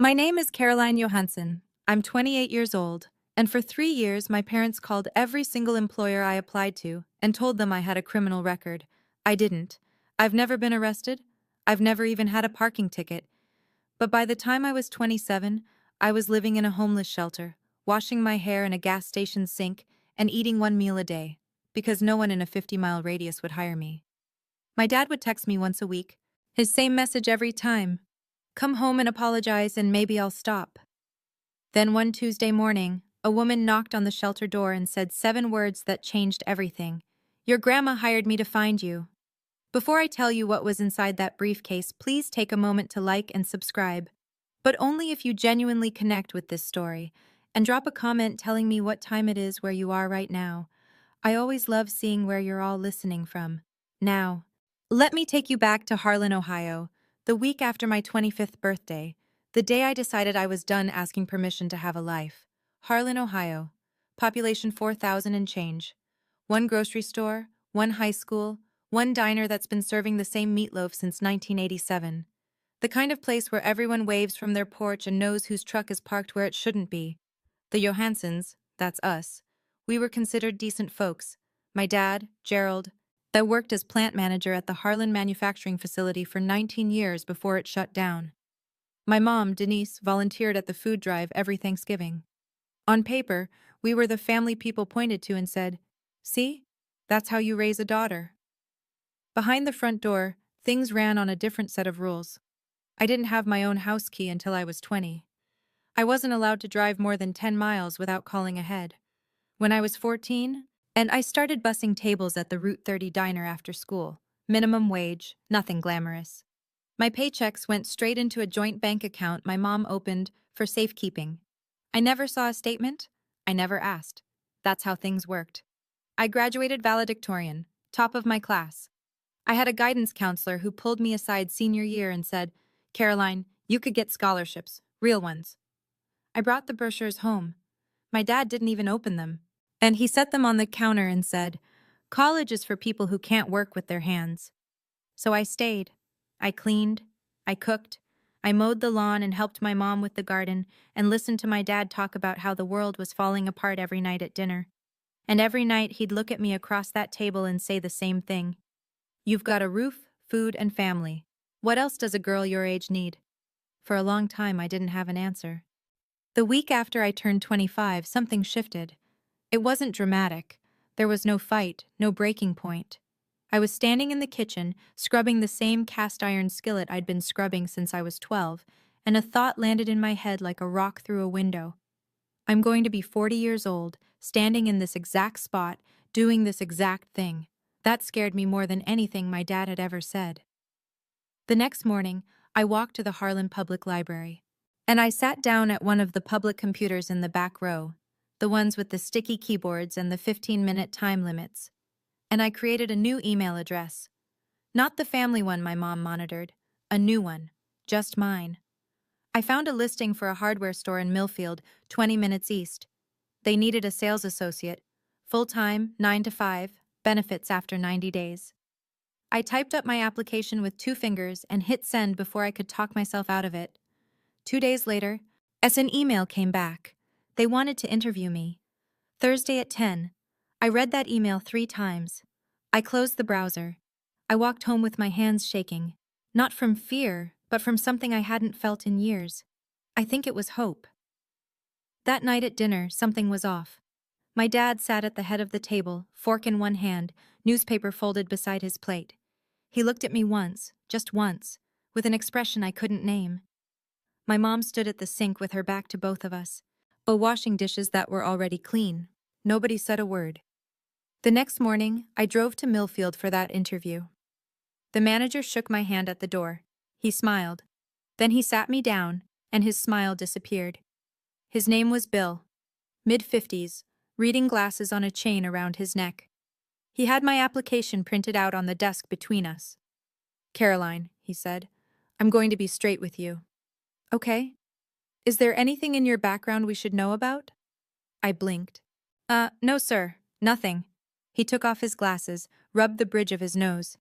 My name is Caroline Johansson. I'm 28 years old, and for 3 years my parents called every single employer I applied to and told them I had a criminal record. I didn't. I've never been arrested. I've never even had a parking ticket. But by the time I was 27, I was living in a homeless shelter, washing my hair in a gas station sink, and eating one meal a day, because no one in a 50-mile radius would hire me. My dad would text me once a week, his same message every time: "Come home and apologize and maybe I'll stop." Then one Tuesday morning, a woman knocked on the shelter door and said 7 words that changed everything. "Your grandma hired me to find you." Before I tell you what was inside that briefcase, please take a moment to like and subscribe. But only if you genuinely connect with this story. And drop a comment telling me what time it is where you are right now. I always love seeing where you're all listening from. Now, let me take you back to Harlan, Ohio, the week after my 25th birthday, the day I decided I was done asking permission to have a life. Harlan, Ohio, population 4,000 and change. One grocery store, one high school, one diner that's been serving the same meatloaf since 1987. The kind of place where everyone waves from their porch and knows whose truck is parked where it shouldn't be. The Johanssons, that's us, we were considered decent folks. My dad, Gerald, that worked as plant manager at the Harlan manufacturing facility for 19 years before it shut down. My mom, Denise, volunteered at the food drive every Thanksgiving. On paper, we were the family people pointed to and said, "See? That's how you raise a daughter." Behind the front door, things ran on a different set of rules. I didn't have my own house key until I was 20. I wasn't allowed to drive more than 10 miles without calling ahead. When I was 14, and I started bussing tables at the Route 30 diner after school. Minimum wage, nothing glamorous. My paychecks went straight into a joint bank account my mom opened for safekeeping. I never saw a statement. I never asked. That's how things worked. I graduated valedictorian, top of my class. I had a guidance counselor who pulled me aside senior year and said, "Caroline, you could get scholarships, real ones." I brought the brochures home. My dad didn't even open them. And he set them on the counter and said, "College is for people who can't work with their hands." So I stayed. I cleaned. I cooked. I mowed the lawn and helped my mom with the garden and listened to my dad talk about how the world was falling apart every night at dinner. And every night he'd look at me across that table and say the same thing: "You've got a roof, food, and family. What else does a girl your age need?" For a long time, I didn't have an answer. The week after I turned 25, something shifted. It wasn't dramatic. There was no fight, no breaking point. I was standing in the kitchen, scrubbing the same cast-iron skillet I'd been scrubbing since I was 12, and a thought landed in my head like a rock through a window. I'm going to be 40 years old, standing in this exact spot, doing this exact thing. That scared me more than anything my dad had ever said. The next morning, I walked to the Harlan Public Library. And I sat down at one of the public computers in the back row, the ones with the sticky keyboards and the 15-minute time limits. And I created a new email address. Not the family one my mom monitored, a new one, just mine. I found a listing for a hardware store in Millfield, 20 minutes east. They needed a sales associate, full-time, 9 to 5, benefits after 90 days. I typed up my application with 2 fingers and hit send before I could talk myself out of it. 2 days later, as an email came back, they wanted to interview me. Thursday at 10. I read that email 3 times. I closed the browser. I walked home with my hands shaking, not from fear, but from something I hadn't felt in years. I think it was hope. That night at dinner, something was off. My dad sat at the head of the table, fork in one hand, newspaper folded beside his plate. He looked at me once, just once, with an expression I couldn't name. My mom stood at the sink with her back to both of us, washing dishes that were already clean. Nobody said a word. The next morning, I drove to Millfield for that interview. The manager shook my hand at the door. He smiled. Then he sat me down, and his smile disappeared. His name was Bill, mid-50s, reading glasses on a chain around his neck. He had my application printed out on the desk between us. "Caroline," he said, "I'm going to be straight with you." "Okay. Is there anything in your background we should know about?" I blinked. No sir, nothing." He took off his glasses, rubbed the bridge of his nose.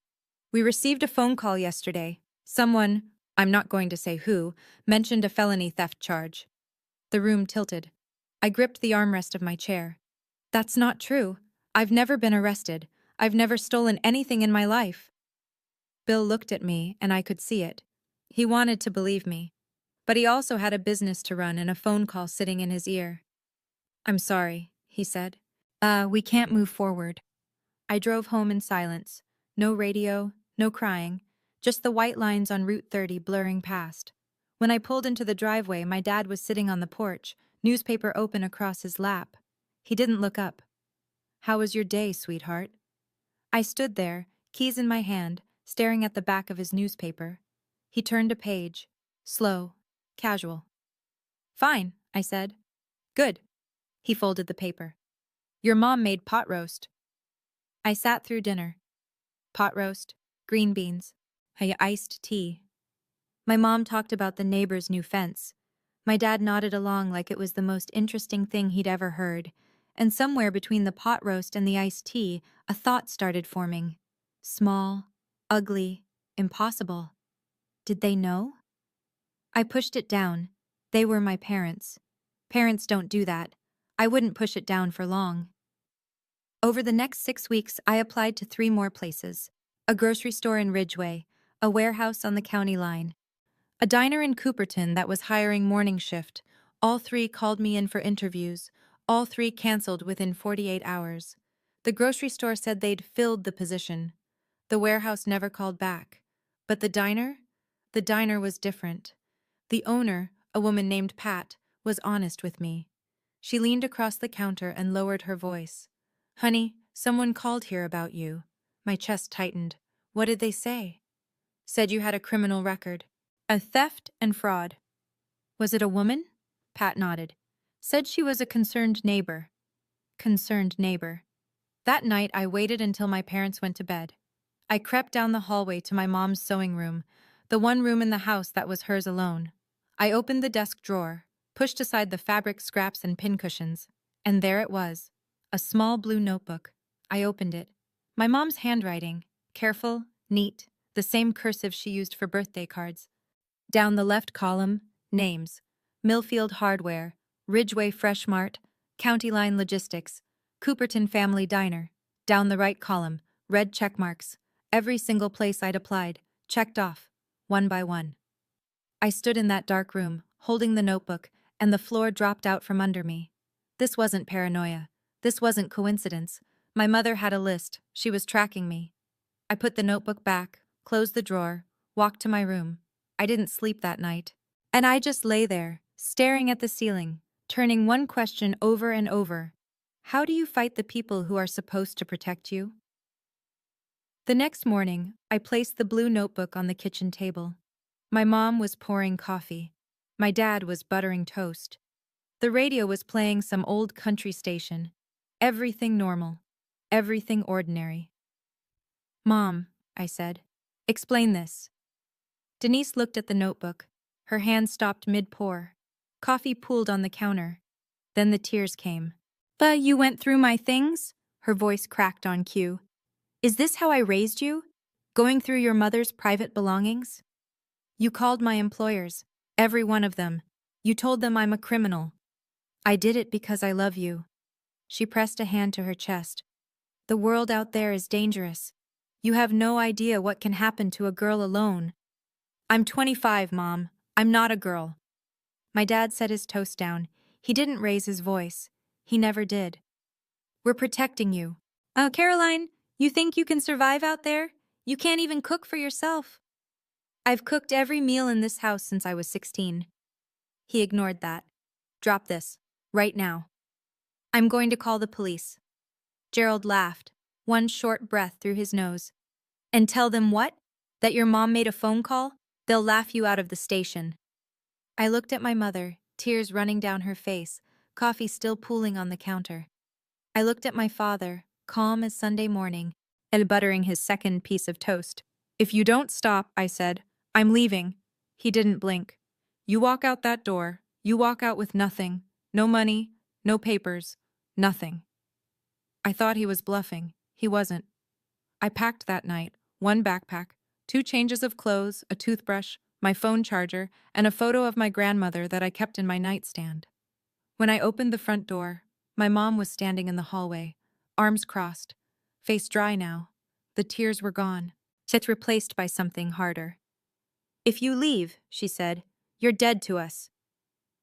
"We received a phone call yesterday. Someone I'm not going to say who, mentioned a felony theft charge. The room tilted. I gripped the armrest of my chair. That's not true. I've never been arrested. I've never stolen anything in my life. Bill looked at me, and I could see it. He wanted to believe me. But he also had a business to run and a phone call sitting in his ear. I'm sorry, he said. We can't move forward. I drove home in silence. No radio, no crying, just the white lines on Route 30 blurring past. When I pulled into the driveway, my dad was sitting on the porch, newspaper open across his lap. He didn't look up. How was your day, sweetheart? I stood there, keys in my hand, staring at the back of his newspaper. He turned a page. Slow. Casual. Fine, I said. Good. He folded the paper. Your mom made pot roast. I sat through dinner. Pot roast, green beans, iced tea. My mom talked about the neighbor's new fence. My dad nodded along like it was the most interesting thing he'd ever heard, and somewhere between the pot roast and the iced tea, a thought started forming. Small, ugly, impossible. Did they know? I pushed it down. They were my parents. Parents don't do that. I wouldn't push it down for long. Over the next 6 weeks, I applied to 3 more places. A grocery store in Ridgeway, a warehouse on the county line, a diner in Cooperton that was hiring morning shift. All 3 called me in for interviews. All 3 canceled within 48 hours. The grocery store said they'd filled the position. The warehouse never called back. But the diner? The diner was different. The owner, a woman named Pat, was honest with me. She leaned across the counter and lowered her voice. Honey, someone called here about you. My chest tightened. What did they say? Said you had a criminal record. A theft and fraud. Was it a woman? Pat nodded. Said she was a concerned neighbor. Concerned neighbor. That night I waited until my parents went to bed. I crept down the hallway to my mom's sewing room, the one room in the house that was hers alone. I opened the desk drawer, pushed aside the fabric scraps and pincushions, and there it was. A small blue notebook. I opened it. My mom's handwriting. Careful, neat, the same cursive she used for birthday cards. Down the left column, names. Millfield Hardware, Ridgeway Fresh Mart, County Line Logistics, Cooperton Family Diner. Down the right column, red check marks. Every single place I'd applied, checked off, one by one. I stood in that dark room, holding the notebook, and the floor dropped out from under me. This wasn't paranoia. This wasn't coincidence. My mother had a list. She was tracking me. I put the notebook back, closed the drawer, walked to my room. I didn't sleep that night. And I just lay there, staring at the ceiling, turning one question over and over. How do you fight the people who are supposed to protect you? The next morning, I placed the blue notebook on the kitchen table. My mom was pouring coffee. My dad was buttering toast. The radio was playing some old country station. Everything normal. Everything ordinary. Mom, I said, explain this. Denise looked at the notebook. Her hand stopped mid-pour. Coffee pooled on the counter. Then the tears came. But you went through my things? Her voice cracked on cue. Is this how I raised you? Going through your mother's private belongings? You called my employers, every one of them. You told them I'm a criminal. I did it because I love you. She pressed a hand to her chest. The world out there is dangerous. You have no idea what can happen to a girl alone. I'm 25, Mom. I'm not a girl. My dad set his toast down. He didn't raise his voice. He never did. We're protecting you. Oh, Caroline, you think you can survive out there? You can't even cook for yourself. I've cooked every meal in this house since I was 16. He ignored that. Drop this. Right now. I'm going to call the police. Gerald laughed, one short breath through his nose. And tell them what? That your mom made a phone call? They'll laugh you out of the station. I looked at my mother, tears running down her face, coffee still pooling on the counter. I looked at my father, calm as Sunday morning, and buttering his second piece of toast. If you don't stop, I said, I'm leaving. He didn't blink. You walk out that door. You walk out with nothing. No money, no papers, nothing. I thought he was bluffing. He wasn't. I packed that night, one backpack, 2 changes of clothes, a toothbrush, my phone charger, and a photo of my grandmother that I kept in my nightstand. When I opened the front door, my mom was standing in the hallway, arms crossed, face dry now. The tears were gone, yet replaced by something harder. "If you leave," she said, "you're dead to us."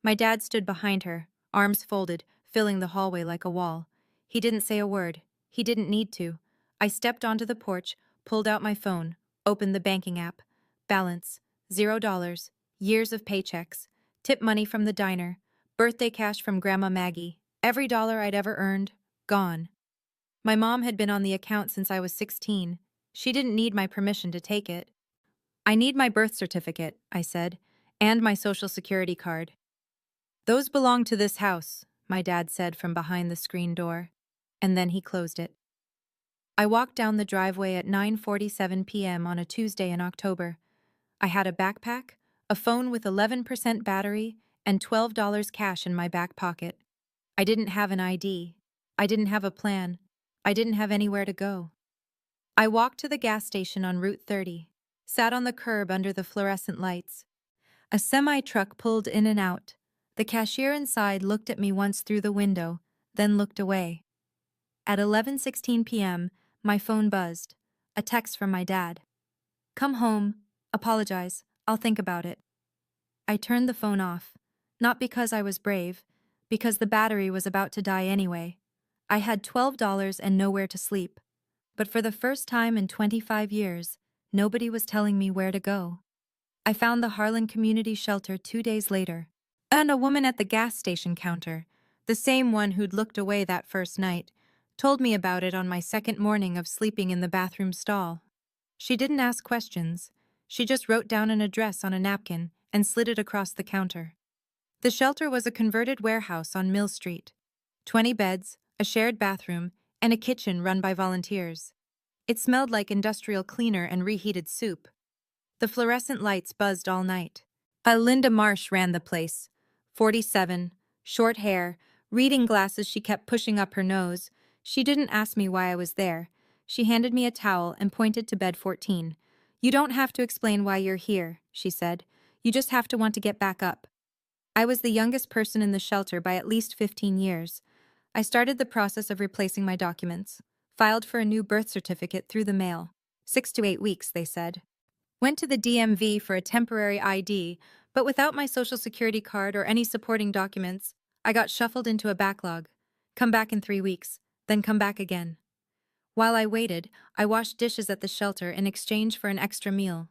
My dad stood behind her, arms folded, filling the hallway like a wall. He didn't say a word. He didn't need to. I stepped onto the porch, pulled out my phone, opened the banking app. Balance, $0, years of paychecks, tip money from the diner, birthday cash from Grandma Maggie, every dollar I'd ever earned, gone. My mom had been on the account since I was 16. She didn't need my permission to take it. "I need my birth certificate," I said, "and my social security card." "Those belong to this house," my dad said from behind the screen door, and then he closed it. I walked down the driveway at 9:47 p.m. on a Tuesday in October. I had a backpack, a phone with 11% battery, and $12 cash in my back pocket. I didn't have an ID. I didn't have a plan. I didn't have anywhere to go. I walked to the gas station on Route 30, sat on the curb under the fluorescent lights. A semi-truck pulled in and out. The cashier inside looked at me once through the window, then looked away. At 11:16 p.m., my phone buzzed. A text from my dad. "Come home. Apologize. I'll think about it." I turned the phone off. Not because I was brave, because the battery was about to die anyway. I had $12 and nowhere to sleep. But for the first time in 25 years, nobody was telling me where to go. I found the Harlan Community Shelter 2 days later, and a woman at the gas station counter, the same one who'd looked away that first night, told me about it on my second morning of sleeping in the bathroom stall. She didn't ask questions. She just wrote down an address on a napkin and slid it across the counter. The shelter was a converted warehouse on Mill Street. 20 beds, a shared bathroom, and a kitchen run by volunteers. It smelled like industrial cleaner and reheated soup. The fluorescent lights buzzed all night. Linda Marsh ran the place. 47, short hair, reading glasses she kept pushing up her nose. She didn't ask me why I was there. She handed me a towel and pointed to bed 14. "You don't have to explain why you're here," she said. "You just have to want to get back up." I was the youngest person in the shelter by at least 15 years. I started the process of replacing my documents. Filed for a new birth certificate through the mail. 6 to 8 weeks, they said. Went to the DMV for a temporary ID, but without my social security card or any supporting documents, I got shuffled into a backlog. Come back in 3 weeks, then come back again. While I waited, I washed dishes at the shelter in exchange for an extra meal.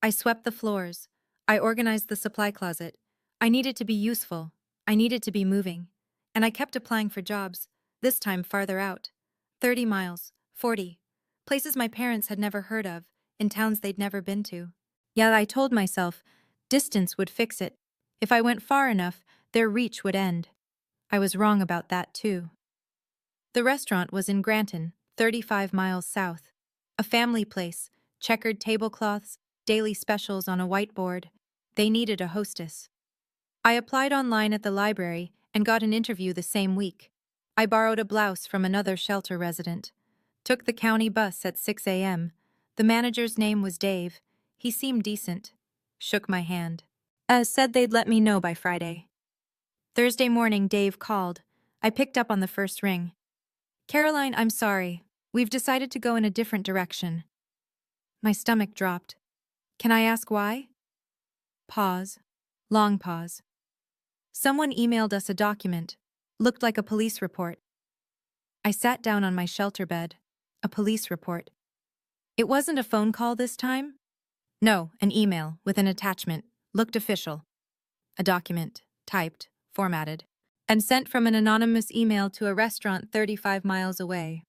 I swept the floors. I organized the supply closet. I needed to be useful. I needed to be moving. And I kept applying for jobs, this time farther out. 30 miles, 40. Places my parents had never heard of, in towns they'd never been to. Yet I told myself, distance would fix it. If I went far enough, their reach would end. I was wrong about that too. The restaurant was in Granton, 35 miles south. A family place, checkered tablecloths, daily specials on a whiteboard. They needed a hostess. I applied online at the library and got an interview the same week. I borrowed a blouse from another shelter resident. Took the county bus at 6 a.m. The manager's name was Dave. He seemed decent. Shook my hand. Said they'd let me know by Friday. Thursday morning, Dave called. I picked up on the first ring. "Caroline, I'm sorry. We've decided to go in a different direction." My stomach dropped. "Can I ask why?" Pause. Long pause. "Someone emailed us a document. Looked like a police report." I sat down on my shelter bed. A police report. It wasn't a phone call this time? No, an email with an attachment. Looked official. A document, typed, formatted, and sent from an anonymous email to a restaurant 35 miles away.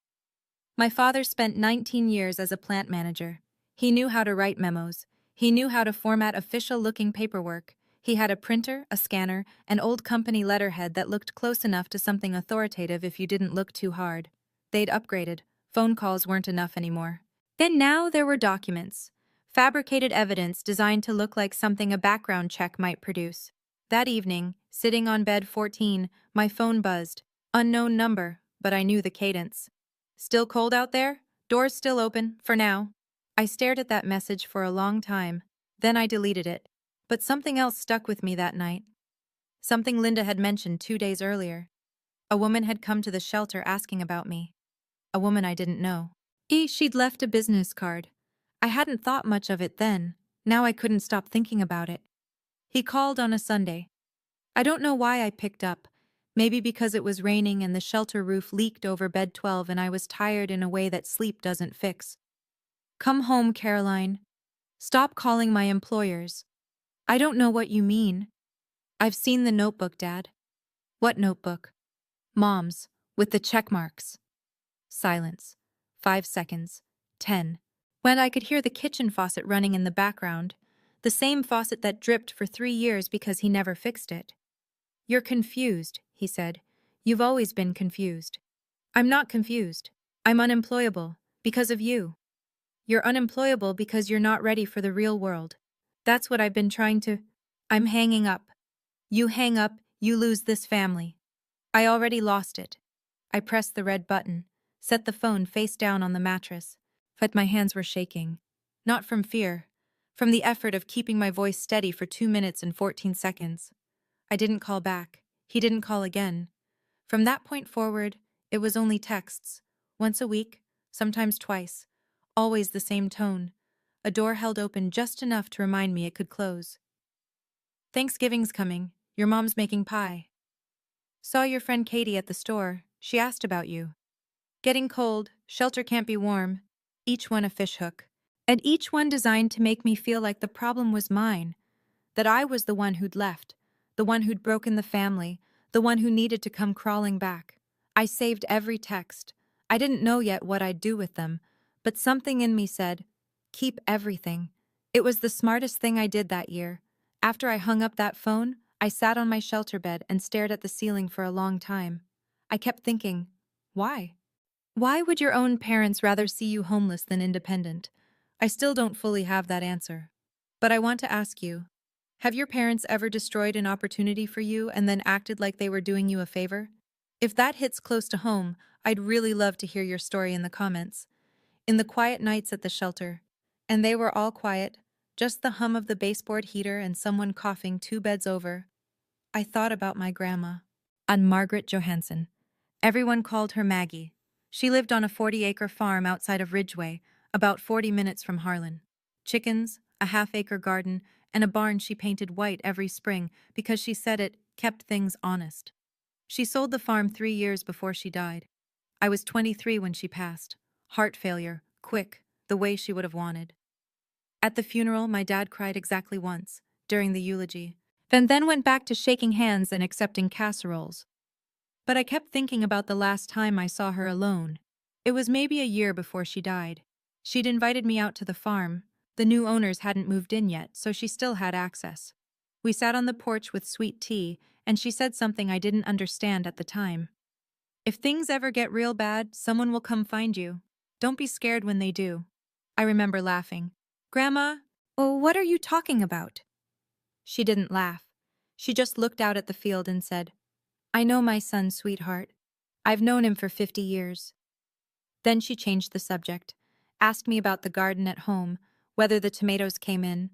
My father spent 19 years as a plant manager. He knew how to write memos. He knew how to format official-looking paperwork. He had a printer, a scanner, an old company letterhead that looked close enough to something authoritative if you didn't look too hard. They'd upgraded. Phone calls weren't enough anymore. And now there were documents. Fabricated evidence designed to look like something a background check might produce. That evening, sitting on bed 14, my phone buzzed. Unknown number, but I knew the cadence. "Still cold out there? Doors still open, for now." I stared at that message for a long time. Then I deleted it. But something else stuck with me that night. Something Linda had mentioned 2 days earlier. A woman had come to the shelter asking about me. A woman I didn't know. She'd left a business card. I hadn't thought much of it then. Now I couldn't stop thinking about it. He called on a Sunday. I don't know why I picked up. Maybe because it was raining and the shelter roof leaked over bed 12 and I was tired in a way that sleep doesn't fix. Come home, Caroline. Stop calling my employers. I don't know what you mean. I've seen the notebook, Dad. What notebook? Mom's, with the check marks. Silence. 5 seconds. 10. When I could hear the kitchen faucet running in the background. The same faucet that dripped for 3 years because he never fixed it. You're confused, he said. You've always been confused. I'm not confused. I'm unemployable. Because of you. You're unemployable because you're not ready for the real world. That's what I've been trying to... I'm hanging up. You hang up, you lose this family. I already lost it. I pressed the red button, set the phone face down on the mattress, but my hands were shaking. Not from fear, from the effort of keeping my voice steady for 2 minutes and 14 seconds. I didn't call back. He didn't call again. From that point forward, it was only texts. Once a week, sometimes twice. Always the same tone. A door held open just enough to remind me it could close. Thanksgiving's coming. Your mom's making pie. Saw your friend Katie at the store. She asked about you. Getting cold, shelter can't be warm. Each one a fishhook. And each one designed to make me feel like the problem was mine. That I was the one who'd left. The one who'd broken the family. The one who needed to come crawling back. I saved every text. I didn't know yet what I'd do with them. But something in me said, keep everything. It was the smartest thing I did that year. After I hung up that phone, I sat on my shelter bed and stared at the ceiling for a long time. I kept thinking, why? Why would your own parents rather see you homeless than independent? I still don't fully have that answer. But I want to ask you, have your parents ever destroyed an opportunity for you and then acted like they were doing you a favor? If that hits close to home, I'd really love to hear your story in the comments. In the quiet nights at the shelter, and they were all quiet, just the hum of the baseboard heater and someone coughing 2 beds over, I thought about my grandma, Aunt Margaret Johansson. Everyone called her Maggie. She lived on a 40-acre farm outside of Ridgeway, about 40 minutes from Harlan. Chickens, a half-acre garden, and a barn she painted white every spring because she said it kept things honest. She sold the farm 3 years before she died. I was 23 when she passed. Heart failure, quick, the way she would have wanted. At the funeral, my dad cried exactly once, during the eulogy, and then went back to shaking hands and accepting casseroles. But I kept thinking about the last time I saw her alone. It was maybe a year before she died. She'd invited me out to the farm. The new owners hadn't moved in yet, so she still had access. We sat on the porch with sweet tea, and she said something I didn't understand at the time. If things ever get real bad, someone will come find you. Don't be scared when they do. I remember laughing. Grandma, oh, what are you talking about? She didn't laugh. She just looked out at the field and said, I know my son, sweetheart. I've known him for 50 years. Then she changed the subject, asked me about the garden at home, whether the tomatoes came in.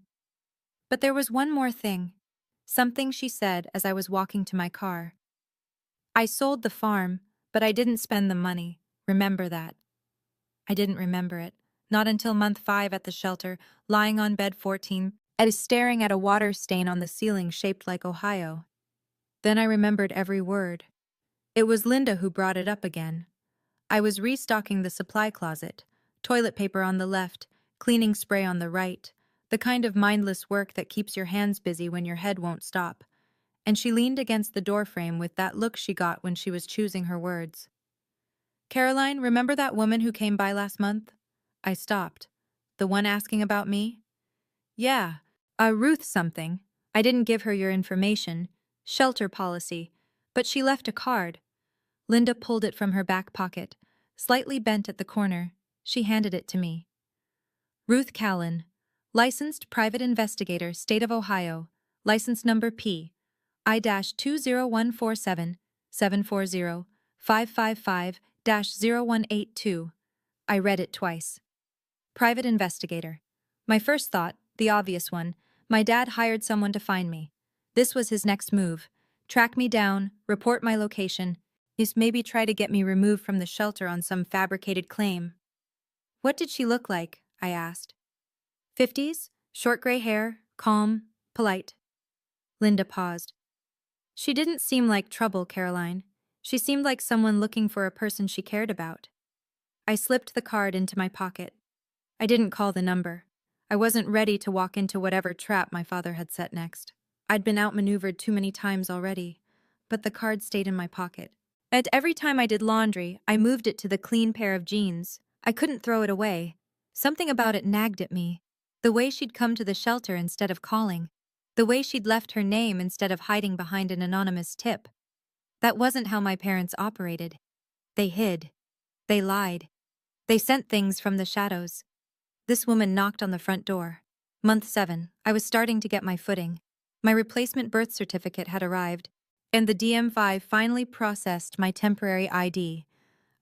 But there was one more thing. Something she said as I was walking to my car. I sold the farm, but I didn't spend the money. Remember that. I didn't remember it. Not until month 5 at the shelter, lying on bed 14, and staring at a water stain on the ceiling shaped like Ohio. Then I remembered every word. It was Linda who brought it up again. I was restocking the supply closet, toilet paper on the left, cleaning spray on the right, the kind of mindless work that keeps your hands busy when your head won't stop. And she leaned against the doorframe with that look she got when she was choosing her words. Caroline, remember that woman who came by last month? I stopped. The one asking about me? Yeah, Ruth something. I didn't give her your information. Shelter policy. But she left a card. Linda pulled it from her back pocket, slightly bent at the corner. She handed it to me. Ruth Callan, licensed private investigator, State of Ohio, license number P. I-20147-740-555-0182. I read it twice. Private investigator. My first thought, the obvious one, My dad hired someone to find me. This was his next move. Track me down, report my location, is maybe try to get me removed from the shelter on some fabricated claim. What did she look like? I asked. 50s, short gray hair, calm, polite. Linda paused. She didn't seem like trouble, Caroline. She seemed like someone looking for a person she cared about. I slipped the card into my pocket. I didn't call the number. I wasn't ready to walk into whatever trap my father had set next. I'd been outmaneuvered too many times already, but the card stayed in my pocket. And every time I did laundry, I moved it to the clean pair of jeans. I couldn't throw it away. Something about it nagged at me. The way she'd come to the shelter instead of calling. The way she'd left her name instead of hiding behind an anonymous tip. That wasn't how my parents operated. They hid. They lied. They sent things from the shadows. This woman knocked on the front door. Month 7, I was starting to get my footing. My replacement birth certificate had arrived, and the DM5 finally processed my temporary ID.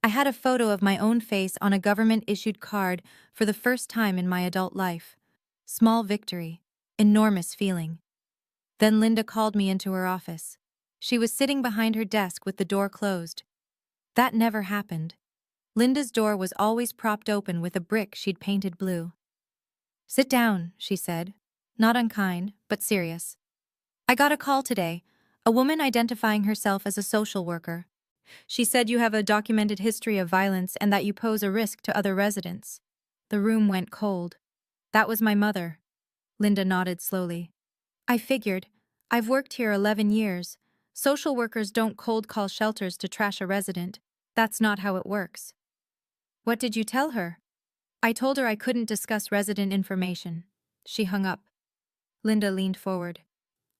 I had a photo of my own face on a government-issued card for the first time in my adult life. Small victory. Enormous feeling. Then Linda called me into her office. She was sitting behind her desk with the door closed. That never happened. Linda's door was always propped open with a brick she'd painted blue. "Sit down," she said, not unkind, but serious. "I got a call today, a woman identifying herself as a social worker. She said you have a documented history of violence and that you pose a risk to other residents." The room went cold. "That was my mother." Linda nodded slowly. "I figured. I've worked here 11 years. Social workers don't cold call shelters to trash a resident. That's not how it works." "What did you tell her?" "I told her I couldn't discuss resident information." She hung up. Linda leaned forward.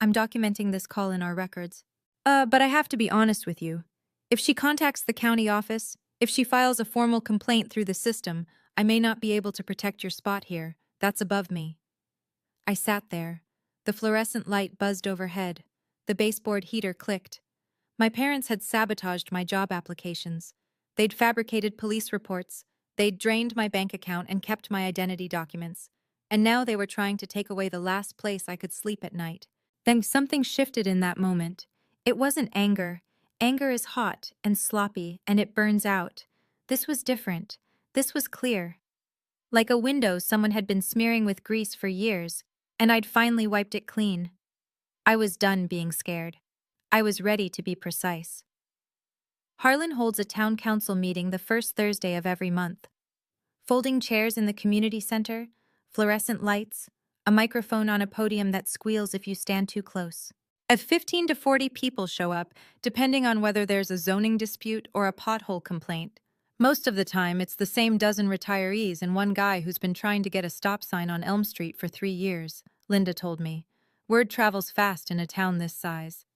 "I'm documenting this call in our records. But I have to be honest with you. If she contacts the county office, if she files a formal complaint through the system, I may not be able to protect your spot here. That's above me." I sat there. The fluorescent light buzzed overhead. The baseboard heater clicked. My parents had sabotaged my job applications. They'd fabricated police reports. They'd drained my bank account and kept my identity documents. And now they were trying to take away the last place I could sleep at night. Then something shifted in that moment. It wasn't anger. Anger is hot and sloppy, and it burns out. This was different. This was clear. Like a window someone had been smearing with grease for years, and I'd finally wiped it clean. I was done being scared. I was ready to be precise. Harlan holds a town council meeting the first Thursday of every month. Folding chairs in the community center, fluorescent lights, a microphone on a podium that squeals if you stand too close. If 15 to 40 people show up, depending on whether there's a zoning dispute or a pothole complaint. Most of the time, it's the same dozen retirees and one guy who's been trying to get a stop sign on Elm Street for 3 years, Linda told me. Word travels fast in a town this size.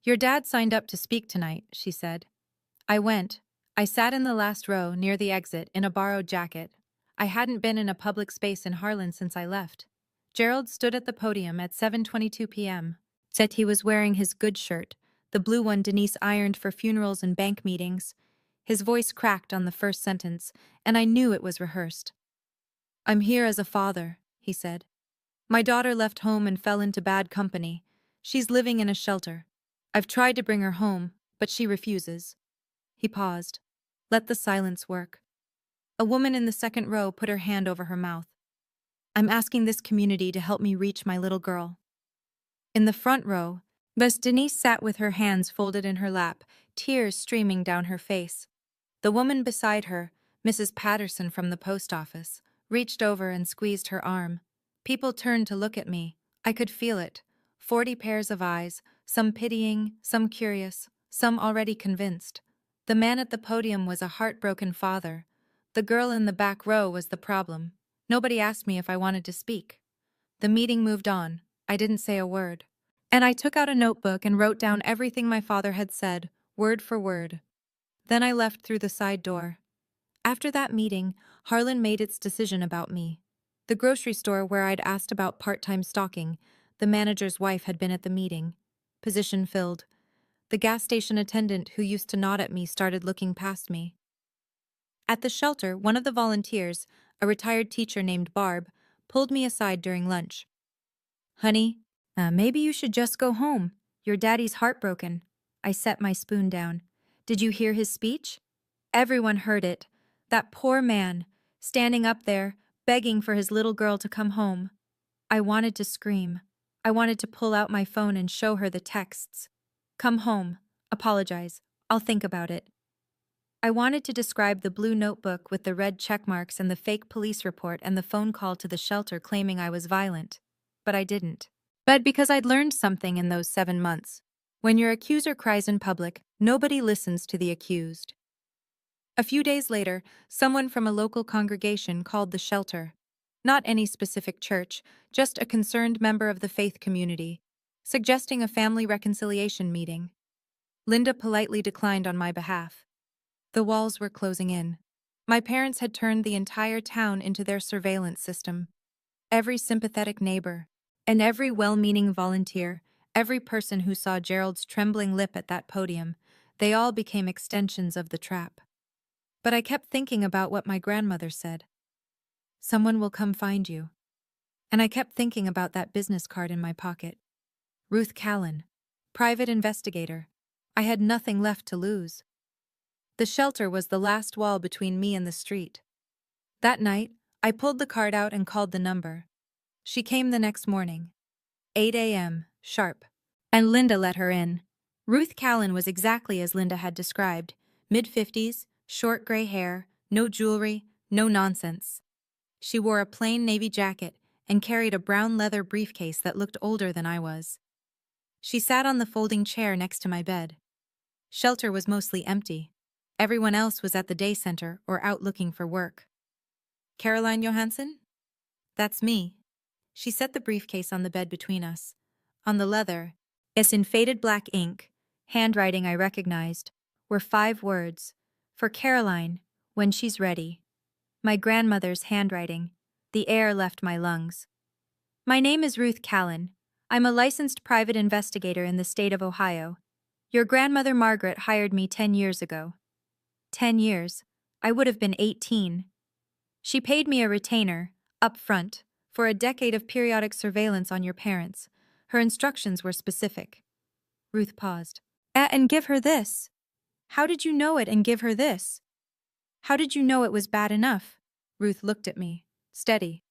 "Your dad signed up to speak tonight," she said. I went. I sat in the last row, near the exit, in a borrowed jacket. I hadn't been in a public space in Harlan since I left. Gerald stood at the podium at 7:22 p.m. Said he was wearing his good shirt, the blue one Denise ironed for funerals and bank meetings. His voice cracked on the first sentence, and I knew it was rehearsed. "I'm here as a father," he said. "My daughter left home and fell into bad company. She's living in a shelter. I've tried to bring her home, but she refuses." He paused. Let the silence work. A woman in the second row put her hand over her mouth. "I'm asking this community to help me reach my little girl." In the front row, Miss Denise sat with her hands folded in her lap, tears streaming down her face. The woman beside her, Mrs. Patterson from the post office, reached over and squeezed her arm. People turned to look at me. I could feel it. 40 pairs of eyes, some pitying, some curious, some already convinced. The man at the podium was a heartbroken father. The girl in the back row was the problem. Nobody asked me if I wanted to speak. The meeting moved on. I didn't say a word. And I took out a notebook and wrote down everything my father had said, word for word. Then I left through the side door. After that meeting, Harlan made its decision about me. The grocery store where I'd asked about part-time stocking, the manager's wife had been at the meeting. Position filled. The gas station attendant who used to nod at me started looking past me. At the shelter, one of the volunteers, a retired teacher named Barb, pulled me aside during lunch. Honey, maybe you should just go home. Your daddy's heartbroken. I set my spoon down. Did you hear his speech? Everyone heard it. That poor man, standing up there, begging for his little girl to come home. I wanted to scream. I wanted to pull out my phone and show her the texts. Come home. Apologize. I'll think about it. I wanted to describe the blue notebook with the red check marks and the fake police report and the phone call to the shelter claiming I was violent. But I didn't. But because I'd learned something in those 7 months. When your accuser cries in public, nobody listens to the accused. A few days later, someone from a local congregation called the shelter. Not any specific church, just a concerned member of the faith community, suggesting a family reconciliation meeting. Linda politely declined on my behalf. The walls were closing in. My parents had turned the entire town into their surveillance system. Every sympathetic neighbor, and every well-meaning volunteer, every person who saw Gerald's trembling lip at that podium, they all became extensions of the trap. But I kept thinking about what my grandmother said. Someone will come find you. And I kept thinking about that business card in my pocket. Ruth Callan, private investigator. I had nothing left to lose. The shelter was the last wall between me and the street. That night, I pulled the card out and called the number. She came the next morning. 8 a.m., sharp. And Linda let her in. Ruth Callan was exactly as Linda had described. Mid-50s, short gray hair, no jewelry, no nonsense. She wore a plain navy jacket and carried a brown leather briefcase that looked older than I was. She sat on the folding chair next to my bed. Shelter was mostly empty. Everyone else was at the day center or out looking for work. Caroline Johansson? That's me. She set the briefcase on the bed between us. On the leather, as in faded black ink, handwriting I recognized, were 5 words. For Caroline, when she's ready. My grandmother's handwriting. The air left my lungs. My name is Ruth Callan. I'm a licensed private investigator in the state of Ohio. Your grandmother Margaret hired me 10 years ago. 10 years. I would have been 18. She paid me a retainer, up front, for a decade of periodic surveillance on your parents. Her instructions were specific. Ruth paused. And give her this. How did you know it and give her this? How did you know it was bad enough? Ruth looked at me, steady.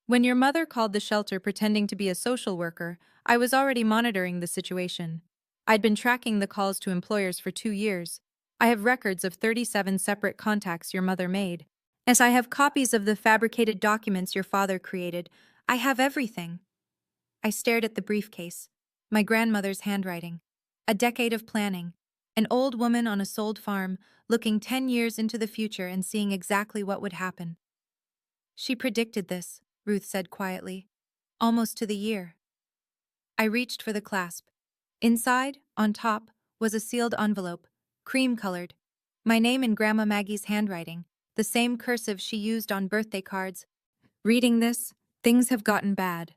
When your mother called the shelter pretending to be a social worker, I was already monitoring the situation. I'd been tracking the calls to employers for 2 years. I have records of 37 separate contacts your mother made. As I have copies of the fabricated documents your father created, I have everything. I stared at the briefcase. My grandmother's handwriting. A decade of planning. An old woman on a sold farm, looking 10 years into the future and seeing exactly what would happen. She predicted this, Ruth said quietly. Almost to the year. I reached for the clasp. Inside, on top, was a sealed envelope, cream-colored. My name in Grandma Maggie's handwriting, the same cursive she used on birthday cards. Reading this, things have gotten bad.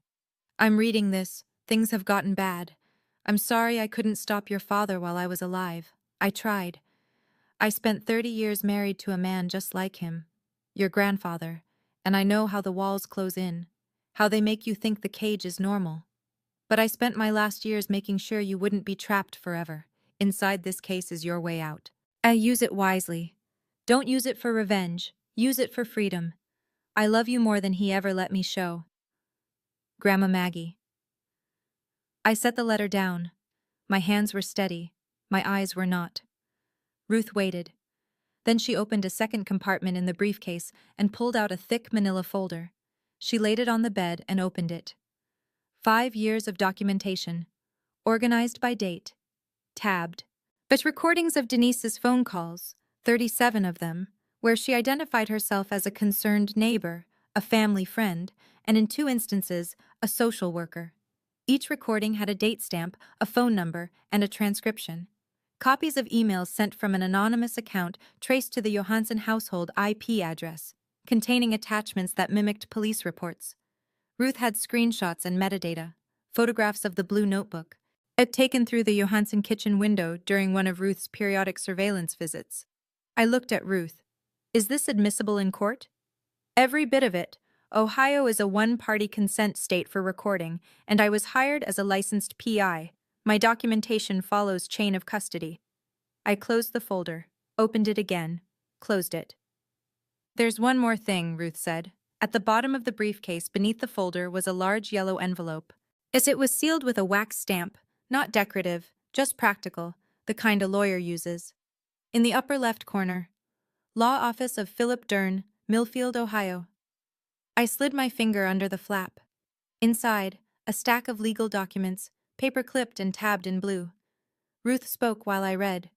I'm reading this, things have gotten bad. I'm sorry I couldn't stop your father while I was alive. I tried. I spent 30 years married to a man just like him, your grandfather, and I know how the walls close in, how they make you think the cage is normal. But I spent my last years making sure you wouldn't be trapped forever. Inside this case is your way out. Use it wisely. Don't use it for revenge. Use it for freedom. I love you more than he ever let me show. Grandma Maggie. I set the letter down. My hands were steady. My eyes were not. Ruth waited. Then she opened a second compartment in the briefcase and pulled out a thick manila folder. She laid it on the bed and opened it. 5 years of documentation. Organized by date. Tabbed. But recordings of Denise's phone calls, 37 of them, where she identified herself as a concerned neighbor, a family friend, and in 2 instances, a social worker. Each recording had a date stamp, a phone number, and a transcription. Copies of emails sent from an anonymous account traced to the Johansson household IP address, containing attachments that mimicked police reports. Ruth had screenshots and metadata, photographs of the blue notebook, taken through the Johansson kitchen window during one of Ruth's periodic surveillance visits. I looked at Ruth. Is this admissible in court? Every bit of it, Ohio is a one-party consent state for recording, and I was hired as a licensed PI. My documentation follows chain of custody. I closed the folder, opened it again, closed it. There's one more thing, Ruth said. At the bottom of the briefcase beneath the folder was a large yellow envelope. It was sealed with a wax stamp, not decorative, just practical, the kind a lawyer uses. In the upper left corner, Law Office of Philip Dern, Millfield, Ohio. I slid my finger under the flap. Inside, a stack of legal documents, paper-clipped and tabbed in blue. Ruth spoke while I read.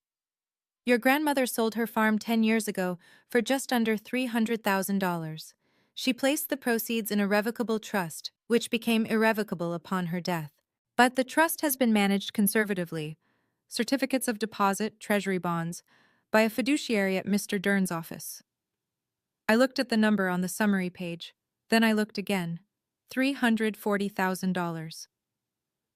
Your grandmother sold her farm 10 years ago for just under $300,000. She placed the proceeds in a revocable trust, which became irrevocable upon her death. But the trust has been managed conservatively, certificates of deposit, treasury bonds, by a fiduciary at Mr. Dern's office. I looked at the number on the summary page. Then I looked again. $340,000.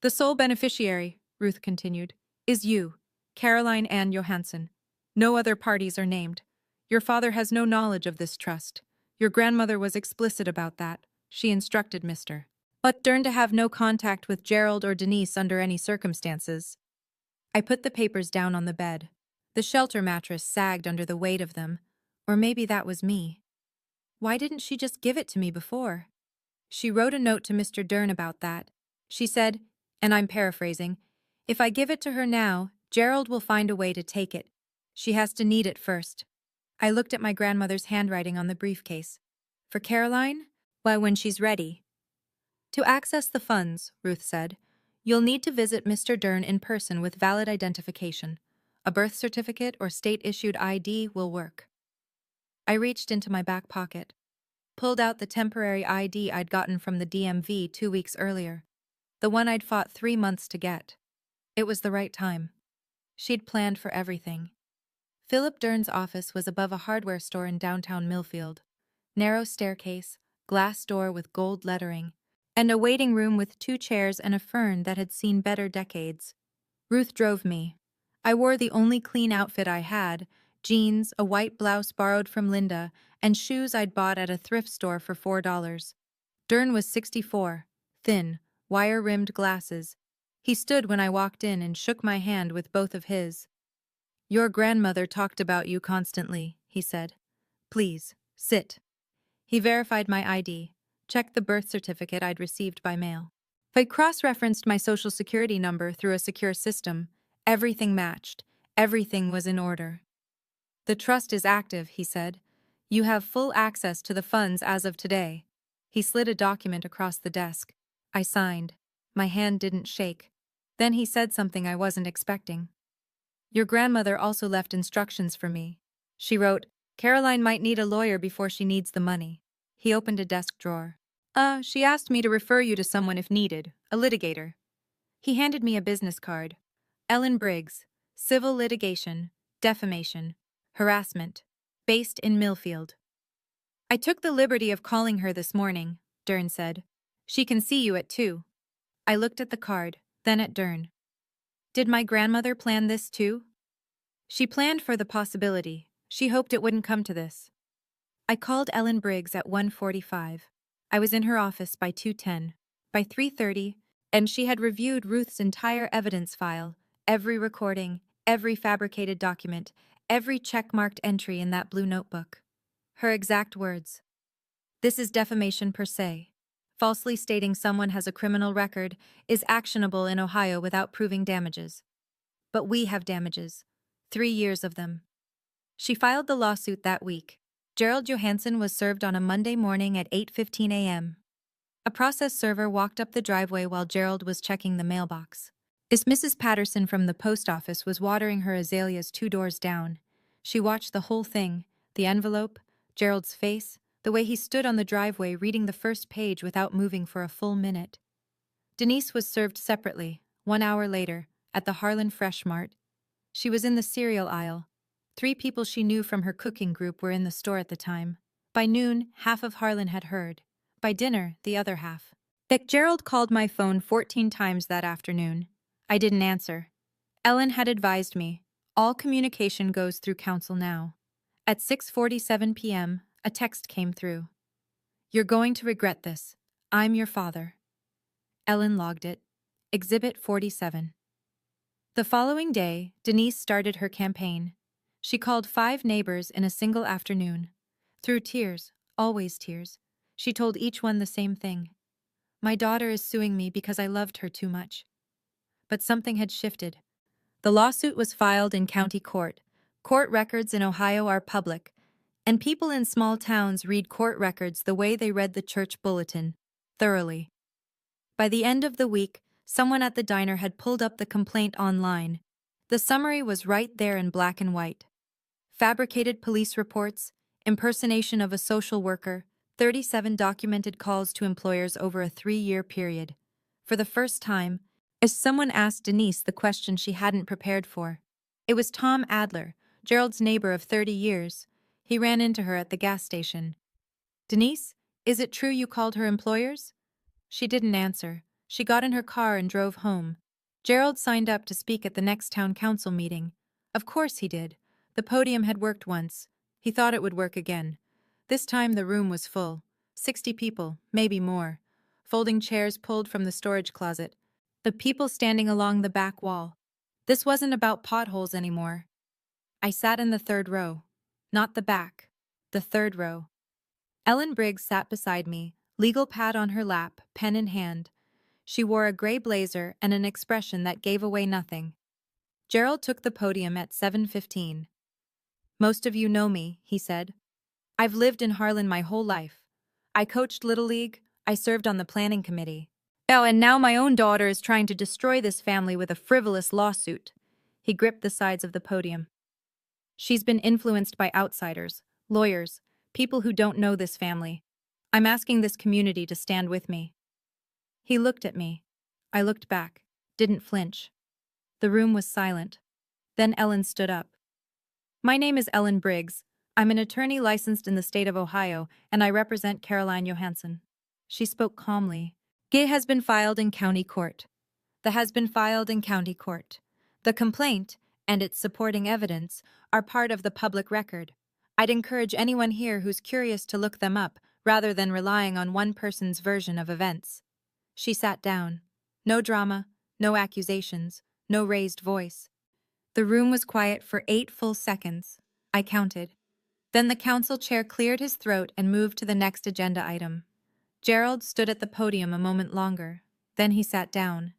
The sole beneficiary, Ruth continued, is you, Caroline Ann Johansson. No other parties are named. Your father has no knowledge of this trust. Your grandmother was explicit about that. She instructed Mr. But Dern to have no contact with Gerald or Denise under any circumstances. I put the papers down on the bed. The shelter mattress sagged under the weight of them. Or maybe that was me. Why didn't she just give it to me before? She wrote a note to Mr. Dern about that. She said, and I'm paraphrasing, if I give it to her now, Gerald will find a way to take it. She has to need it first. I looked at my grandmother's handwriting on the briefcase. For Caroline? Why, when she's ready. To access the funds, Ruth said, you'll need to visit Mr. Dern in person with valid identification. A birth certificate or state-issued ID will work. I reached into my back pocket, pulled out the temporary ID I'd gotten from the DMV 2 weeks earlier, the one I'd fought 3 months to get. It was the right time. She'd planned for everything. Philip Dern's office was above a hardware store in downtown Millfield. Narrow staircase, glass door with gold lettering, and a waiting room with 2 chairs and a fern that had seen better decades. Ruth drove me. I wore the only clean outfit I had, jeans, a white blouse borrowed from Linda, and shoes I'd bought at a thrift store for $4. Dern was 64, thin, wire-rimmed glasses. He stood when I walked in and shook my hand with both of his. Your grandmother talked about you constantly, he said. Please, sit. He verified my ID, checked the birth certificate I'd received by mail. I cross-referenced my social security number through a secure system. Everything matched. Everything was in order. The trust is active, he said. You have full access to the funds as of today. He slid a document across the desk. I signed. My hand didn't shake. Then he said something I wasn't expecting. Your grandmother also left instructions for me. She wrote, Caroline might need a lawyer before she needs the money. He opened a desk drawer. She asked me to refer you to someone if needed, a litigator. He handed me a business card. Ellen Briggs, civil litigation, defamation, harassment, based in Millfield. I took the liberty of calling her this morning, Dern said. She can see you at 2. I looked at the card, then at Dern. Did my grandmother plan this too? She planned for the possibility. She hoped it wouldn't come to this. I called Ellen Briggs at 1:45. I was in her office by 2:10. By 3:30, and she had reviewed Ruth's entire evidence file, every recording, every fabricated document, every check-marked entry in that blue notebook. Her exact words. This is defamation per se. Falsely stating someone has a criminal record is actionable in Ohio without proving damages. But we have damages. 3 years of them. She filed the lawsuit that week. Gerald Johansson was served on a Monday morning at 8:15 a.m. A process server walked up the driveway while Gerald was checking the mailbox. Mrs. Patterson from the post office was watering her azaleas 2 doors down. She watched the whole thing, the envelope, Gerald's face, the way he stood on the driveway reading the first page without moving for a full minute. Denise was served separately, 1 hour later, at the Harlan Fresh Mart. She was in the cereal aisle. 3 people she knew from her cooking group were in the store at the time. By noon, half of Harlan had heard. By dinner, the other half. Gerald called my phone 14 times that afternoon. I didn't answer. Ellen had advised me, all communication goes through counsel now. At 6:47 p.m., a text came through. You're going to regret this. I'm your father. Ellen logged it. Exhibit 47. The following day, Denise started her campaign. She called 5 neighbors in a single afternoon. Through tears, always tears, she told each one the same thing. My daughter is suing me because I loved her too much. But something had shifted. The lawsuit was filed in county court. Court records in Ohio are public, and people in small towns read court records the way they read the church bulletin, thoroughly. By the end of the week, someone at the diner had pulled up the complaint online. The summary was right there in black and white. Fabricated police reports, impersonation of a social worker, 37 documented calls to employers over a 3-year period. For the first time, someone asked Denise the question she hadn't prepared for. It was Tom Adler, Gerald's neighbor of 30 years. He ran into her at the gas station. Denise, is it true you called her employers? She didn't answer. She got in her car and drove home. Gerald signed up to speak at the next town council meeting. Of course he did. The podium had worked once. He thought it would work again. This time the room was full. 60 people, maybe more. Folding chairs pulled from the storage closet. The people standing along the back wall. This wasn't about potholes anymore. I sat in the 3rd row. Not the back. The 3rd row. Ellen Briggs sat beside me, legal pad on her lap, pen in hand. She wore a gray blazer and an expression that gave away nothing. Gerald took the podium at 7:15. Most of you know me, he said. I've lived in Harlan my whole life. I coached Little League, I served on the planning committee. Oh, and now my own daughter is trying to destroy this family with a frivolous lawsuit. He gripped the sides of the podium. She's been influenced by outsiders, lawyers, people who don't know this family. I'm asking this community to stand with me. He looked at me. I looked back, didn't flinch. The room was silent. Then Ellen stood up. My name is Ellen Briggs. I'm an attorney licensed in the state of Ohio, and I represent Caroline Johansson. She spoke calmly. It has been filed in county court. Has been filed in county court. The complaint and its supporting evidence are part of the public record. I'd encourage anyone here who's curious to look them up, rather than relying on one person's version of events. She sat down. No drama, no accusations, no raised voice. The room was quiet for 8 full seconds. I counted. Then the council chair cleared his throat and moved to the next agenda item. Gerald stood at the podium a moment longer. Then he sat down.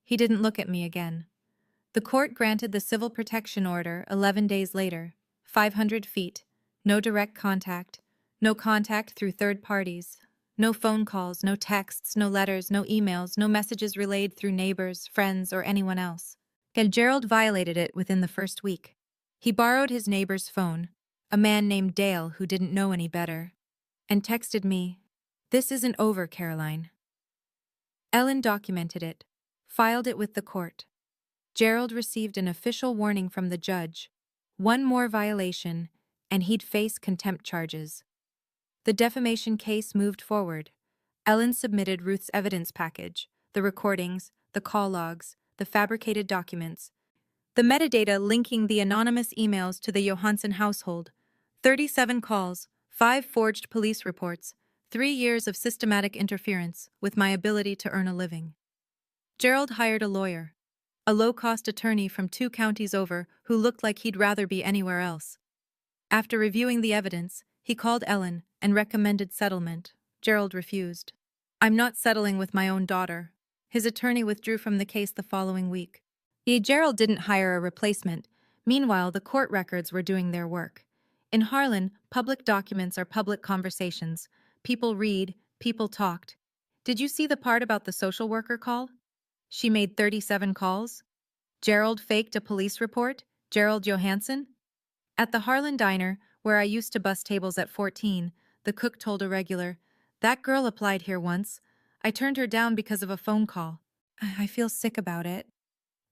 He didn't look at me again. The court granted the civil protection order 11 days later. 500 feet. No direct contact. No contact through third parties. No phone calls, no texts, no letters, no emails, no messages relayed through neighbors, friends, or anyone else. Gerald violated it within the first week. He borrowed his neighbor's phone, a man named Dale who didn't know any better, and texted me, "This isn't over, Caroline." Ellen documented it, filed it with the court. Gerald received an official warning from the judge. One more violation, and he'd face contempt charges. The defamation case moved forward. Ellen submitted Ruth's evidence package, the recordings, the call logs, the fabricated documents, the metadata linking the anonymous emails to the Johansson household, 37 calls, 5 forged police reports, 3 years of systematic interference with my ability to earn a living. Gerald hired a lawyer, a low-cost attorney from 2 counties over who looked like he'd rather be anywhere else. After reviewing the evidence, he called Ellen and recommended settlement. Gerald refused. I'm not settling with my own daughter. His attorney withdrew from the case the following week. Gerald didn't hire a replacement. Meanwhile, the court records were doing their work. In Harlan, public documents are public conversations. People read, people talked. Did you see the part about the social worker call? She made 37 calls. Gerald faked a police report. Gerald Johansson? At the Harlan diner, where I used to bus tables at 14, the cook told a regular, "That girl applied here once. I turned her down because of a phone call. I feel sick about it."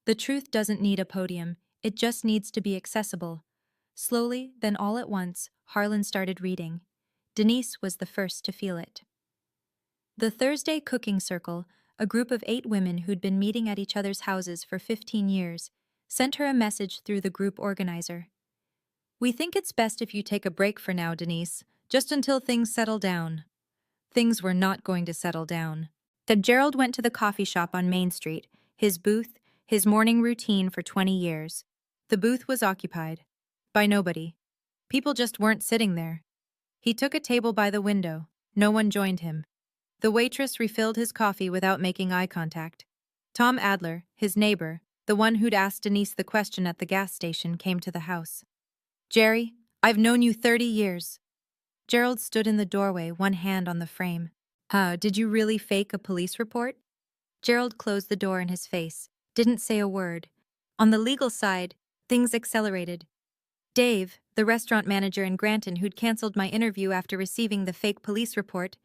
The truth doesn't need a podium. It just needs to be accessible. Slowly, then all at once, Harlan started reading. Denise was the first to feel it. The Thursday Cooking Circle, a group of 8 women who'd been meeting at each other's houses for 15 years, sent her a message through the group organizer. "We think it's best if you take a break for now, Denise, just until things settle down." things were not going to settle down. That Gerald went to the coffee shop on Main Street, his booth, his morning routine for 20 years. The booth was occupied. By nobody. People just weren't sitting there. He took a table by the window. No one joined him. The waitress refilled his coffee without making eye contact. Tom Adler, his neighbor, the one who'd asked Denise the question at the gas station, came to the house. "Jerry, I've known you 30 years. Gerald stood in the doorway, one hand on the frame. Did you really fake a police report? Gerald closed the door in his face, didn't say a word. On the legal side, things accelerated. Dave, the restaurant manager in Granton who'd canceled my interview after receiving the fake police report,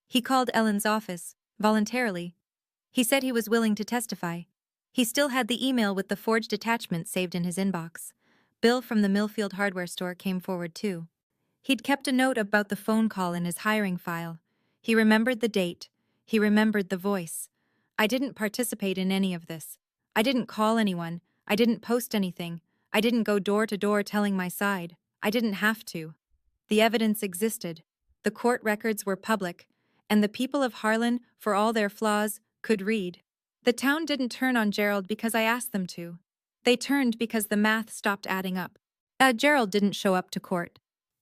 he called Ellen's office, voluntarily. He said he was willing to testify. He still had the email with the forged attachment saved in his inbox. Bill from the Millfield hardware store came forward too. He'd kept a note about the phone call in his hiring file. He remembered the date. He remembered the voice. I didn't participate in any of this. I didn't call anyone. I didn't post anything. I didn't go door to door telling my side. I didn't have to. The evidence existed. The court records were public. And the people of Harlan, for all their flaws, could read. The town didn't turn on Gerald because I asked them to. They turned because the math stopped adding up. Gerald didn't show up to court.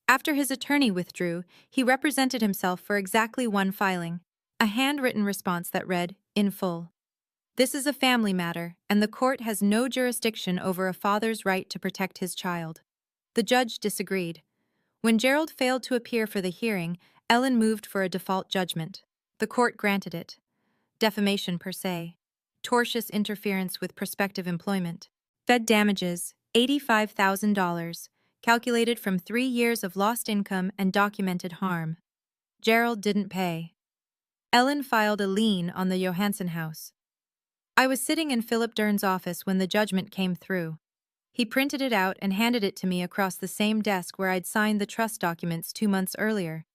After his attorney withdrew, he represented himself for exactly one filing, a handwritten response that read, in full. This is a family matter, and the court has no jurisdiction over a father's right to protect his child. The judge disagreed. When Gerald failed to appear for the hearing, Ellen moved for a default judgment. The court granted it. Defamation per se. Tortious interference with prospective employment. Fed damages, $85,000. Calculated from 3 years of lost income and documented harm. Gerald didn't pay. Ellen filed a lien on the Johansson house. I was sitting in Philip Dern's office when the judgment came through. He printed it out and handed it to me across the same desk where I'd signed the trust documents 2 months earlier.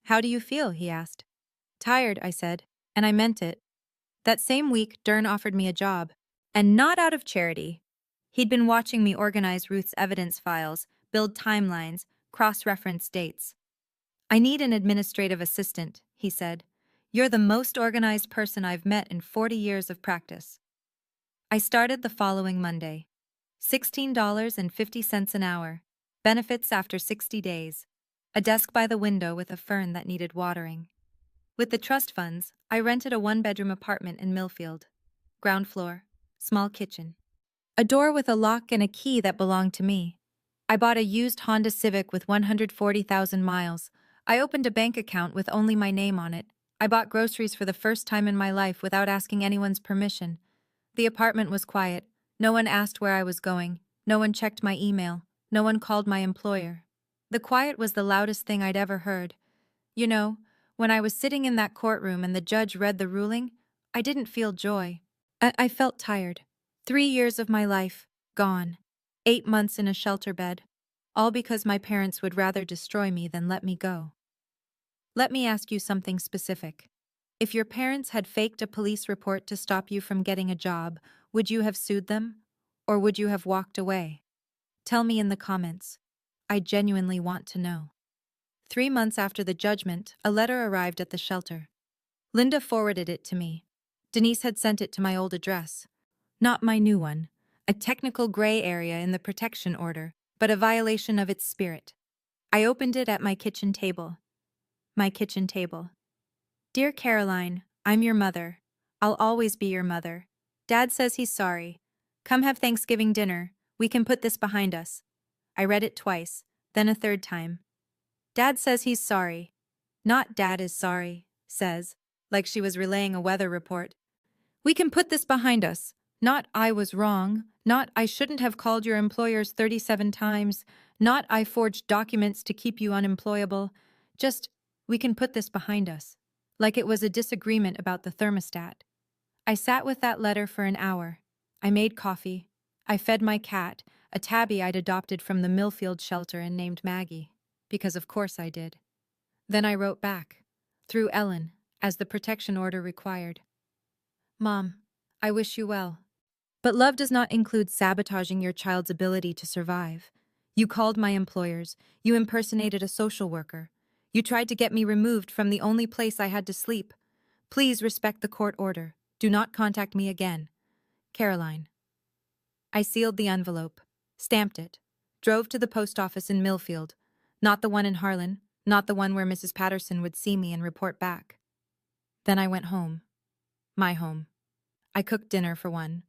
"How do you feel?" he asked. "Tired," I said, and I meant it. That same week, Dern offered me a job, and not out of charity. He'd been watching me organize Ruth's evidence files, build timelines, cross-reference dates. "I need an administrative assistant," he said. "You're the most organized person I've met in 40 years of practice." I started the following Monday. $16.50 an hour. Benefits after 60 days. A desk by the window with a fern that needed watering. With the trust funds, I rented a 1-bedroom apartment in Millfield. Ground floor, small kitchen. A door with a lock and a key that belonged to me. I bought a used Honda Civic with 140,000 miles. I opened a bank account with only my name on it. I bought groceries for the first time in my life without asking anyone's permission. The apartment was quiet. No one asked where I was going. No one checked my email. No one called my employer. The quiet was the loudest thing I'd ever heard. You know, when I was sitting in that courtroom and the judge read the ruling, I didn't feel joy. I felt tired. 3 years of my life, gone. 8 months in a shelter bed. All because my parents would rather destroy me than let me go. Let me ask you something specific. If your parents had faked a police report to stop you from getting a job, would you have sued them? Or would you have walked away? Tell me in the comments. I genuinely want to know. 3 months after the judgment, a letter arrived at the shelter. Linda forwarded it to me. Denise had sent it to my old address. Not my new one. A technical gray area in the protection order, but a violation of its spirit. I opened it at my kitchen table. My kitchen table. Dear Caroline, I'm your mother. I'll always be your mother. Dad says he's sorry. Come have Thanksgiving dinner. We can put this behind us. I read it twice, then a third time. Dad says he's sorry. Not Dad is sorry, says, like she was relaying a weather report. We can put this behind us. Not I was wrong. Not I shouldn't have called your employers 37 times. Not I forged documents to keep you unemployable. Just, we can put this behind us. Like it was a disagreement about the thermostat. I sat with that letter for an hour. I made coffee. I fed my cat, a tabby I'd adopted from the Millfield shelter and named Maggie. Because of course I did. Then I wrote back, through Ellen, as the protection order required. Mom, I wish you well. But love does not include sabotaging your child's ability to survive. You called my employers. You impersonated a social worker. You tried to get me removed from the only place I had to sleep. Please respect the court order. Do not contact me again. Caroline. I sealed the envelope, stamped it, drove to the post office in Millfield, not the one in Harlan, not the one where Mrs. Patterson would see me and report back. Then I went home. My home. I cooked dinner for one.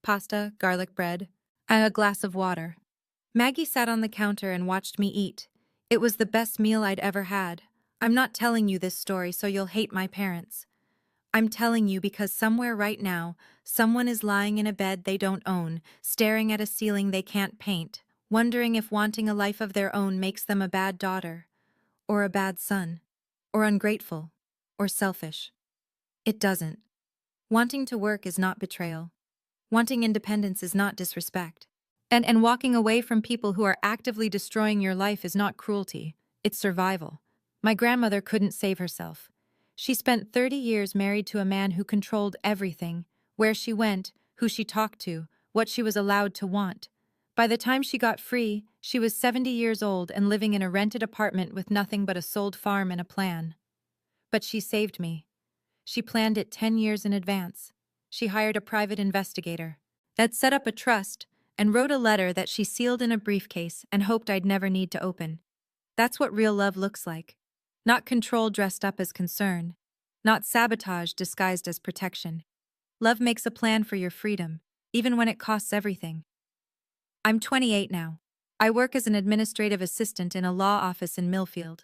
Pasta, garlic bread, and a glass of water. Maggie sat on the counter and watched me eat. It was the best meal I'd ever had. I'm not telling you this story so you'll hate my parents. I'm telling you because somewhere right now, someone is lying in a bed they don't own, staring at a ceiling they can't paint, wondering if wanting a life of their own makes them a bad daughter, or a bad son, or ungrateful, or selfish. It doesn't. Wanting to work is not betrayal. Wanting independence is not disrespect. And walking away from people who are actively destroying your life is not cruelty. It's survival. My grandmother couldn't save herself. She spent 30 years married to a man who controlled everything, where she went, who she talked to, what she was allowed to want. By the time she got free, she was 70 years old and living in a rented apartment with nothing but a sold farm and a plan. But she saved me. She planned it 10 years in advance. She hired a private investigator that set up a trust and wrote a letter that she sealed in a briefcase and hoped I'd never need to open. That's what real love looks like. Not control dressed up as concern. Not sabotage disguised as protection. Love makes a plan for your freedom, even when it costs everything. I'm 28 now. I work as an administrative assistant in a law office in Millfield.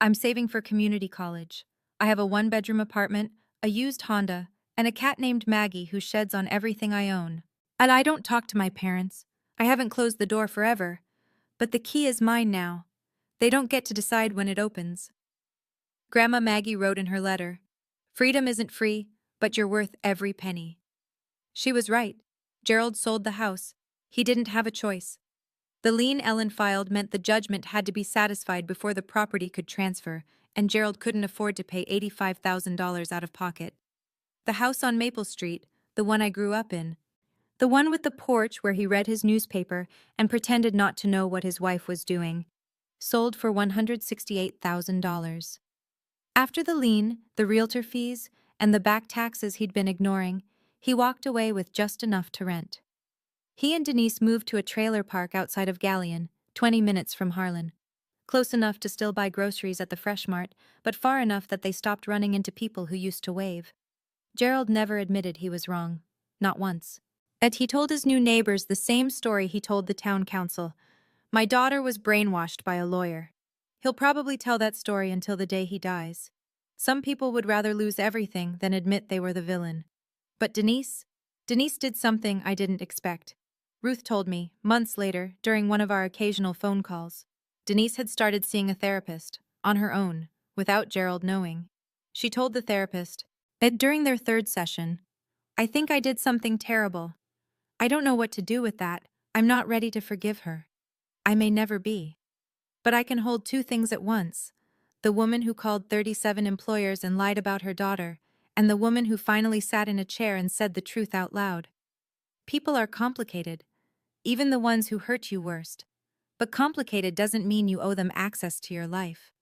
I'm saving for community college. I have a one-bedroom apartment, a used Honda, and a cat named Maggie who sheds on everything I own. And I don't talk to my parents. I haven't closed the door forever. But the key is mine now. They don't get to decide when it opens. Grandma Maggie wrote in her letter, "Freedom isn't free, but you're worth every penny." She was right. Gerald sold the house. He didn't have a choice. The lien Ellen filed meant the judgment had to be satisfied before the property could transfer, and Gerald couldn't afford to pay $85,000 out of pocket. The house on Maple Street, the one I grew up in, the one with the porch where he read his newspaper and pretended not to know what his wife was doing, sold for $168,000. After the lien, the realtor fees, and the back taxes he'd been ignoring, he walked away with just enough to rent. He and Denise moved to a trailer park outside of Galleon, 20 minutes from Harlan. Close enough to still buy groceries at the Fresh Mart, but far enough that they stopped running into people who used to wave. Gerald never admitted he was wrong. Not once. And he told his new neighbors the same story he told the town council. My daughter was brainwashed by a lawyer. He'll probably tell that story until the day he dies. Some people would rather lose everything than admit they were the villain. But Denise did something I didn't expect. Ruth told me, months later, during one of our occasional phone calls. Denise had started seeing a therapist, on her own, without Gerald knowing. She told the therapist, during their third session, "I think I did something terrible. I don't know what to do with that. I'm not ready to forgive her. I may never be. But I can hold two things at once. The woman who called 37 employers and lied about her daughter, and the woman who finally sat in a chair and said the truth out loud. People are complicated, even the ones who hurt you worst. But complicated doesn't mean you owe them access to your life.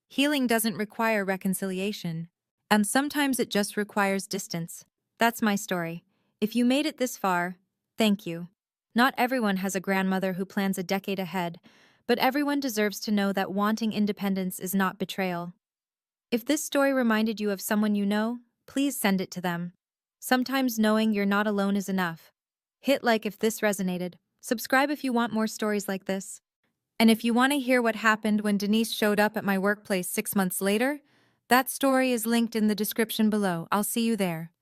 Healing doesn't require reconciliation, and sometimes it just requires distance. That's my story. If you made it this far, thank you. Not everyone has a grandmother who plans a decade ahead, but everyone deserves to know that wanting independence is not betrayal. If this story reminded you of someone you know, please send it to them. Sometimes knowing you're not alone is enough. Hit like if this resonated. Subscribe if you want more stories like this. And if you want to hear what happened when Denise showed up at my workplace 6 months later, that story is linked in the description below. I'll see you there.